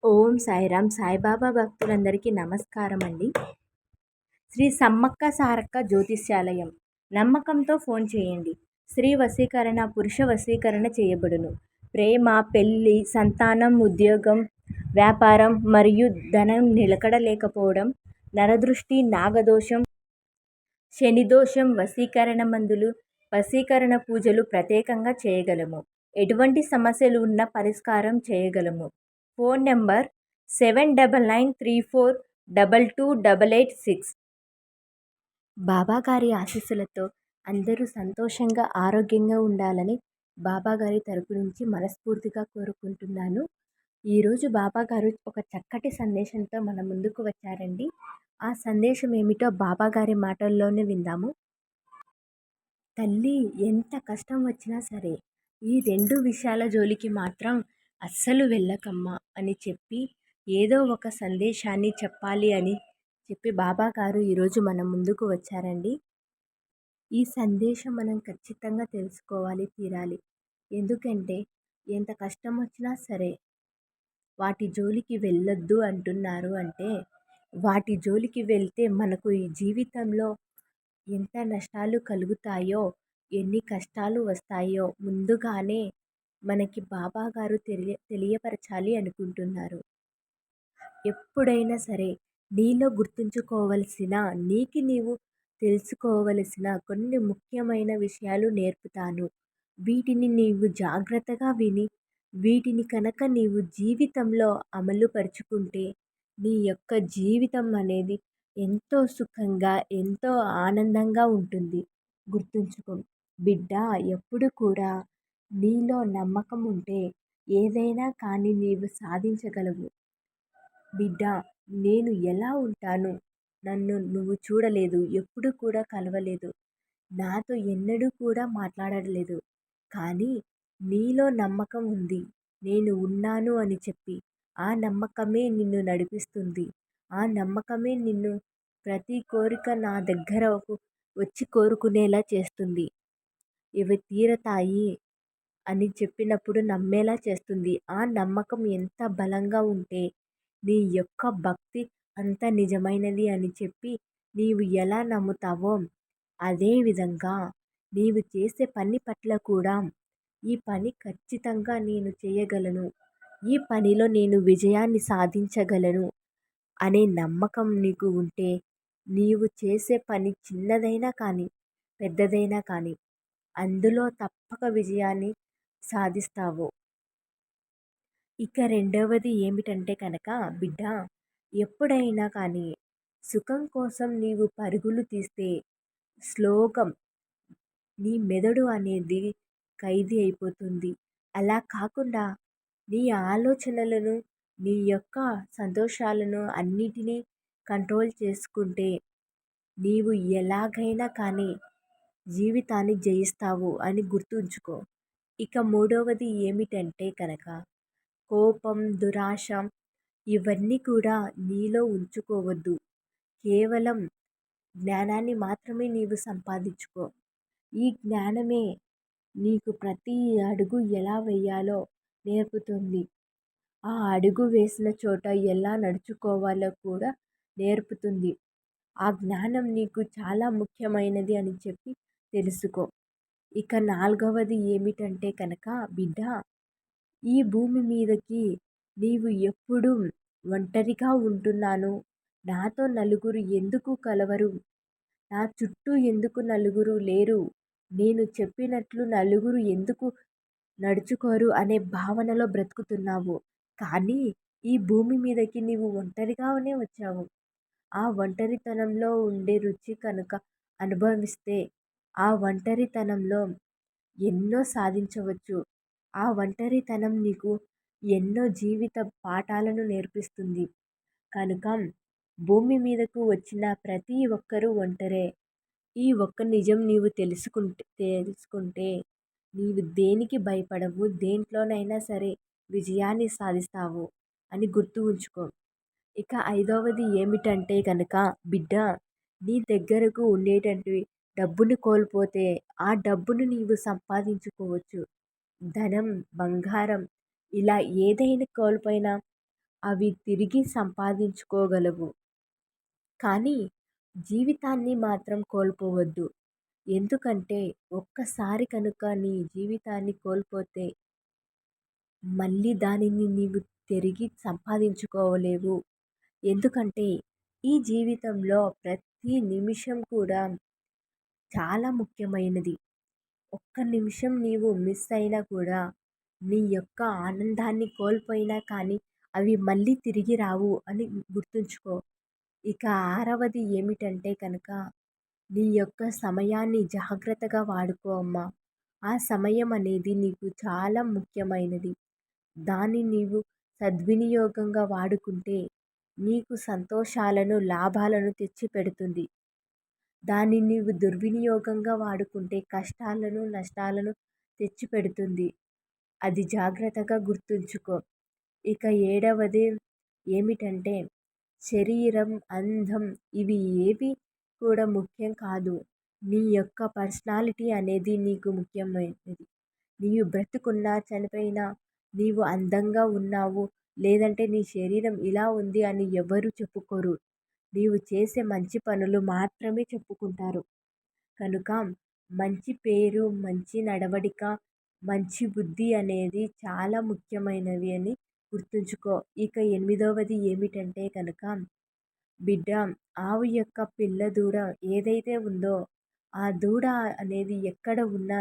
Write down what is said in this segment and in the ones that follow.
ఓం సాయిరామ్. సాయిబాబా భక్తులందరికీ నమస్కారం అండి. శ్రీ సమ్మక్క సారక్క జ్యోతిష్యాలయం. నమ్మకంతో ఫోన్ చేయండి. స్త్రీ వశీకరణ, పురుష వశీకరణ చేయబడును. ప్రేమ, పెళ్లి, సంతానం, ఉద్యోగం, వ్యాపారం మరియు ధనం నిలకడ లేకపోవడం, నరదృష్టి, నాగదోషం, శనిదోషం, వశీకరణ మందులు, వశీకరణ పూజలు ప్రత్యేకంగా చేయగలము. ఎటువంటి సమస్యలు ఉన్నా పరిష్కారం చేయగలము. Phone number 7993422886. బాబాగారి ఆశీస్సులతో అందరూ సంతోషంగా ఆరోగ్యంగా ఉండాలని బాబాగారి తరపు నుంచి మనస్ఫూర్తిగా కోరుకుంటున్నాను. ఈరోజు బాబాగారు ఒక చక్కటి సందేశంతో మన ముందుకు వచ్చారండి. ఆ సందేశం ఏమిటో బాబాగారి మాటల్లోనే విందాము. తల్లి, ఎంత కష్టం వచ్చినా సరే ఈ రెండు విషయాల జోలికి మాత్రం అస్సలు వెళ్ళకమ్మా అని చెప్పి ఏదో ఒక సందేశాన్ని చెప్పాలి అని చెప్పి బాబాగారు ఈరోజు మన ముందుకు వచ్చారండి. ఈ సందేశం మనం ఖచ్చితంగా తెలుసుకోవాలి, తీరాలి. ఎందుకంటే ఎంత కష్టం వచ్చినా సరే వాటి జోలికి వెళ్ళొద్దు అంటున్నారు. అంటే వాటి జోలికి వెళ్తే మనకు ఈ జీవితంలో ఎంత నష్టాలు కలుగుతాయో, ఎన్ని కష్టాలు వస్తాయో ముందుగానే మనకి బాబాగారు తెలియపరచాలి అనుకుంటున్నారు. ఎప్పుడైనా సరే నీలో గుర్తుంచుకోవలసిన, నీవు తెలుసుకోవలసిన కొన్ని ముఖ్యమైన విషయాలు నేర్పుతాను. వీటిని నీవు జాగ్రత్తగా విని వీటిని కనుక నీవు జీవితంలో అమలు పరుచుకుంటే నీ యొక్క జీవితం అనేది ఎంతో సుఖంగా, ఎంతో ఆనందంగా ఉంటుంది. గుర్తుంచుకో బిడ్డ, ఎప్పుడు కూడా నీలో నమ్మకం ఉంటే ఏదైనా కానీ నీవు సాధించగలవు. బిడ్డ, నేను ఎలా ఉంటాను, నన్ను నువ్వు చూడలేదు, ఎప్పుడు కూడా కలవలేదు, నాతో ఎన్నడూ కూడా మాట్లాడలేదు. కానీ నీలో నమ్మకం ఉంది, నేను ఉన్నాను అని చెప్పి ఆ నమ్మకమే నిన్ను నడిపిస్తుంది. ఆ నమ్మకమే నిన్ను ప్రతి కోరిక నా దగ్గర వచ్చి కోరుకునేలా చేస్తుంది. ఇవి తీరతాయి అని చెప్పినప్పుడు నమ్మేలా చేస్తుంది. ఆ నమ్మకం ఎంత బలంగా ఉంటే నీ యొక్క భక్తి అంత నిజమైనది అని చెప్పి నీవు ఎలా నమ్ముతావో అదేవిధంగా నీవు చేసే పని పట్ల కూడా ఈ పని ఖచ్చితంగా నేను చేయగలను, ఈ పనిలో నేను విజయాన్ని సాధించగలను అనే నమ్మకం నీకు ఉంటే నీవు చేసే పని చిన్నదైనా కానీ పెద్దదైనా కానీ అందులో తప్పక విజయాన్ని సాధిస్తావు. ఇక రెండవది ఏమిటంటే కనుక బిడ్డ, ఎప్పుడైనా కానీ సుఖం కోసం నీవు పరుగులు తీస్తే స్లోగా నీ మెదడు అనేది ఖైదీ అయిపోతుంది. అలా కాకుండా నీ ఆలోచనలను, నీ యొక్క సంతోషాలను అన్నిటినీ కంట్రోల్ చేసుకుంటే నీవు ఎలాగైనా కానీ జీవితాన్ని జయిస్తావు అని గుర్తుంచుకో. ఇక మూడవది ఏమిటంటే కనుక కోపం, దురాశ ఇవన్నీ కూడా నీలో ఉంచుకోవద్దు. కేవలం జ్ఞానాన్ని మాత్రమే నీవు సంపాదించుకో. ఈ జ్ఞానమే నీకు ప్రతి అడుగు ఎలా వేయాలో నేర్పుతుంది. ఆ అడుగు వేసిన చోట ఎలా నడుచుకోవాలో కూడా నేర్పుతుంది. ఆ జ్ఞానం నీకు చాలా ముఖ్యమైనది అని చెప్పి తెలుసుకో. ఇక నాలుగవది ఏమిటంటే కనుక బిడ్డ, ఈ భూమి మీదకి నీవు ఎప్పుడు ఒంటరిగా ఉంటున్నాను, నాతో నలుగురు ఎందుకు కలవరు, నా చుట్టూ ఎందుకు నలుగురు లేరు, నేను చెప్పినట్లు నలుగురు ఎందుకు నడుచుకోరు అనే భావనలో బ్రతుకుతున్నావు. కానీ ఈ భూమి మీదకి నీవు ఒంటరిగానే వచ్చావు. ఆ ఒంటరితనంలో ఉండే రుచి కనుక అనుభవిస్తే ఆ ఒంటరితనంలో ఎన్నో సాధించవచ్చు. ఆ ఒంటరితనం నీకు ఎన్నో జీవిత పాఠాలను నేర్పిస్తుంది. కనుక భూమి మీదకు వచ్చిన ప్రతి ఒక్కరూ ఒంటరే. ఈ ఒక్క నిజం నీవు తెలుసుకుంటే నీవు దేనికి భయపడవు, దేంట్లోనైనా సరే విజయాన్ని సాధిస్తావు అని గుర్తు ఉంచుకో. ఇక ఐదవది ఏమిటంటే కనుక బిడ్డ, నీ దగ్గరకు ఉండేటటువంటి డబ్బును కోల్పోతే ఆ డబ్బును నీవు సంపాదించుకోవచ్చు. ధనం, బంగారం ఇలా ఏదైనా కోల్పోయినా అవి తిరిగి సంపాదించుకోగలవు. కానీ జీవితాన్ని మాత్రం కోల్పోవద్దు. ఎందుకంటే ఒక్కసారి కనుక నీ జీవితాన్ని కోల్పోతే మళ్ళీ దానిని నీవు తిరిగి సంపాదించుకోలేవు. ఎందుకంటే ఈ జీవితంలో ప్రతి నిమిషం కూడా చాలా ముఖ్యమైనది. ఒక్క నిమిషం నీవు మిస్ అయినా కూడా నీ యొక్క ఆనందాన్ని కోల్పోయినా కానీ అవి మళ్ళీ తిరిగి రావు అని గుర్తుంచుకో. ఇక ఆరవది ఏమిటంటే కనుక నీ యొక్క సమయాన్ని జాగ్రత్తగా వాడుకో అమ్మా. ఆ సమయం అనేది నీకు చాలా ముఖ్యమైనది. దాన్ని నీవు సద్వినియోగంగా వాడుకుంటే నీకు సంతోషాలను, లాభాలను తెచ్చిపెడుతుంది. దాన్ని నీవు దుర్వినియోగంగా వాడుకుంటే కష్టాలను, నష్టాలను తెచ్చిపెడుతుంది. అది జాగ్రత్తగా గుర్తుంచుకో. ఇక ఏడవది ఏమిటంటే శరీరం, అందం ఇవి ఏవి కూడా ముఖ్యం కాదు. నీ యొక్క పర్సనాలిటీ అనేది నీకు ముఖ్యమైనది. నీవు బ్రతుకున్నా చనిపోయినా నీవు అందంగా ఉన్నావు, లేదంటే నీ శరీరం ఇలా ఉంది అని ఎవరు చెప్పుకోరు. నీవు చేసే మంచి పనులు మాత్రమే చెప్పుకుంటారు. కనుక మంచి పేరు, మంచి నడవడిక, మంచి బుద్ధి అనేది చాలా ముఖ్యమైనవి అని గుర్తుంచుకో. ఇక ఎనిమిదవది ఏమిటంటే కనుక బిడ్డ, ఆవు యొక్క పిల్ల దూడ ఏదైతే ఉందో ఆ దూడ అనేది ఎక్కడ ఉన్నా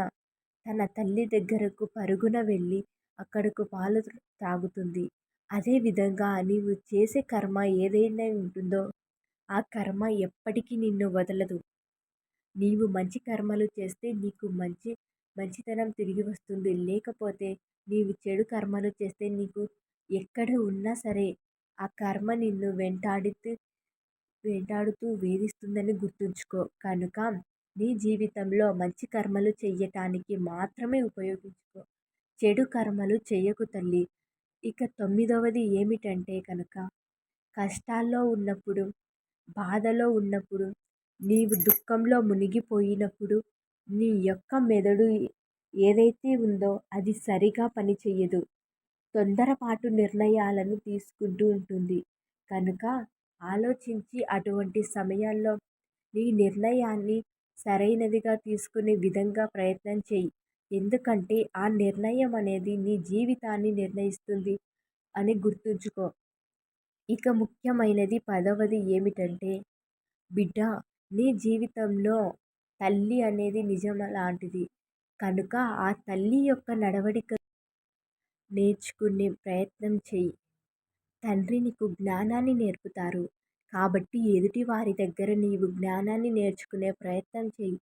తన తల్లి దగ్గరకు పరుగున వెళ్ళి అక్కడకు పాలు తాగుతుంది. అదేవిధంగా నీవు చేసే కర్మ ఏదైనా ఉంటుందో ఆ కర్మ ఎప్పటికీ నిన్ను వదలదు. నీవు మంచి కర్మలు చేస్తే నీకు మంచితనం తిరిగి వస్తుంది. లేకపోతే నీవు చెడు కర్మలు చేస్తే నీకు ఎక్కడ ఉన్నా సరే ఆ కర్మ నిన్ను వెంటాడుతూ వేధిస్తుందని గుర్తుంచుకో. కనుక నీ జీవితంలో మంచి కర్మలు చెయ్యటానికి మాత్రమే ఉపయోగించుకో. చెడు కర్మలు చెయ్యకు తల్లి. ఇక తొమ్మిదవది ఏమిటంటే కనుక కష్టాల్లో ఉన్నప్పుడు, బాధలో ఉన్నప్పుడు, నీవు దుఃఖంలో మునిగిపోయినప్పుడు నీ యొక్క మెదడు ఏదైతే ఉందో అది సరిగా పనిచేయదు. తొందరపాటు నిర్ణయాలను తీసుకుంటూ ఉంటుంది. కనుక ఆలోచించి అటువంటి సమయాల్లో నీ నిర్ణయాన్ని సరైనదిగా తీసుకునే విధంగా ప్రయత్నం చెయ్యి. ఎందుకంటే ఆ నిర్ణయం అనేది నీ జీవితాన్ని నిర్ణయిస్తుంది అని గుర్తుంచుకో. ఇక ముఖ్యమైనది 10వది ఏమిటంటే బిడ్డ, నీ జీవితంలో తల్లి అనేది నిజం లాంటిది. కనుక ఆ తల్లి యొక్క నడవడిక నేర్చుకునే ప్రయత్నం చెయ్యి. తండ్రి నీకు జ్ఞానాన్ని నేర్పుతారు. కాబట్టి ఎదుటి వారి దగ్గర నీవు జ్ఞానాన్ని నేర్చుకునే ప్రయత్నం చెయ్యి.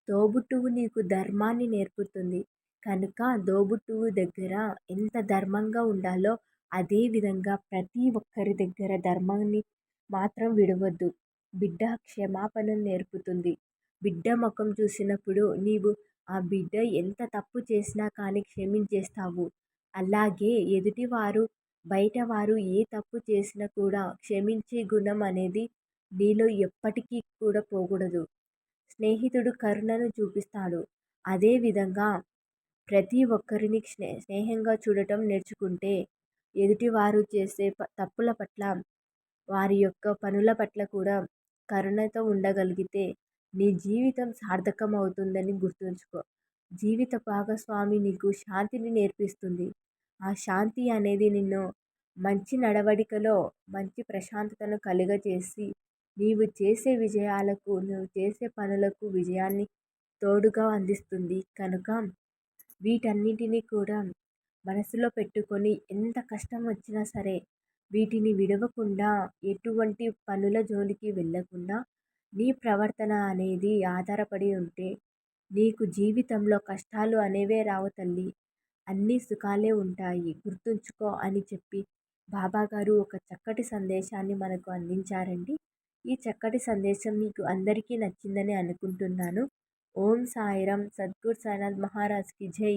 తోబుట్టువు నీకు ధర్మాన్ని నేర్పుతుంది. కనుక తోబుట్టువు దగ్గర ఎంత ధర్మంగా ఉండాలో అదే విధంగా ప్రతి ఒక్కరి దగ్గర ధర్మాన్ని మాత్రం విడవద్దు. బిడ్డ క్షమాపణను నేర్పుతుంది. బిడ్డ ముఖం చూసినప్పుడు నీవు ఆ బిడ్డ ఎంత తప్పు చేసినా కానీ క్షమించేస్తావు. అలాగే ఎదుటివారు, బయటవారు ఏ తప్పు చేసినా కూడా క్షమించే గుణం అనేది నీలో ఎప్పటికీ కూడా పోకూడదు. స్నేహితుడు కరుణను చూపిస్తాడు. అదేవిధంగా ప్రతి ఒక్కరిని స్నేహంగా చూడటం నేర్చుకుంటే ఎదుటివారు చేసే తప్పుల పట్ల, వారి యొక్క పనుల పట్ల కూడా కరుణతో ఉండగలిగితే నీ జీవితం సార్థకం అవుతుందని గుర్తుంచుకో. జీవిత భాగస్వామి నీకు శాంతిని నేర్పిస్తుంది. ఆ శాంతి అనేది నిన్ను మంచి నడవడికలో మంచి ప్రశాంతతను కలుగజేసి నీవు చేసే విజయాలకు, నువ్వు చేసే పనులకు విజయాన్ని తోడుగా అందిస్తుంది. కనుక వీటన్నిటినీ కూడా మనసులో పెట్టుకొని ఎంత కష్టం వచ్చినా సరే వీటిని విడవకుండా, ఎటువంటి పనుల జోలికి వెళ్ళకుండా నీ ప్రవర్తన అనేది ఆధారపడి ఉంటే నీకు జీవితంలో కష్టాలు అనేవే రావు తల్లి. అన్నీ సుఖాలే ఉంటాయి. గుర్తుంచుకో అని చెప్పి బాబాగారు ఒక చక్కటి సందేశాన్ని మనకు అందించారండి. ఈ చక్కటి సందేశం మీకు అందరికీ నచ్చిందని అనుకుంటున్నాను. ఓం సాయిరామ్. సద్గురు సాయినాథ్ మహారాజ్కి జై.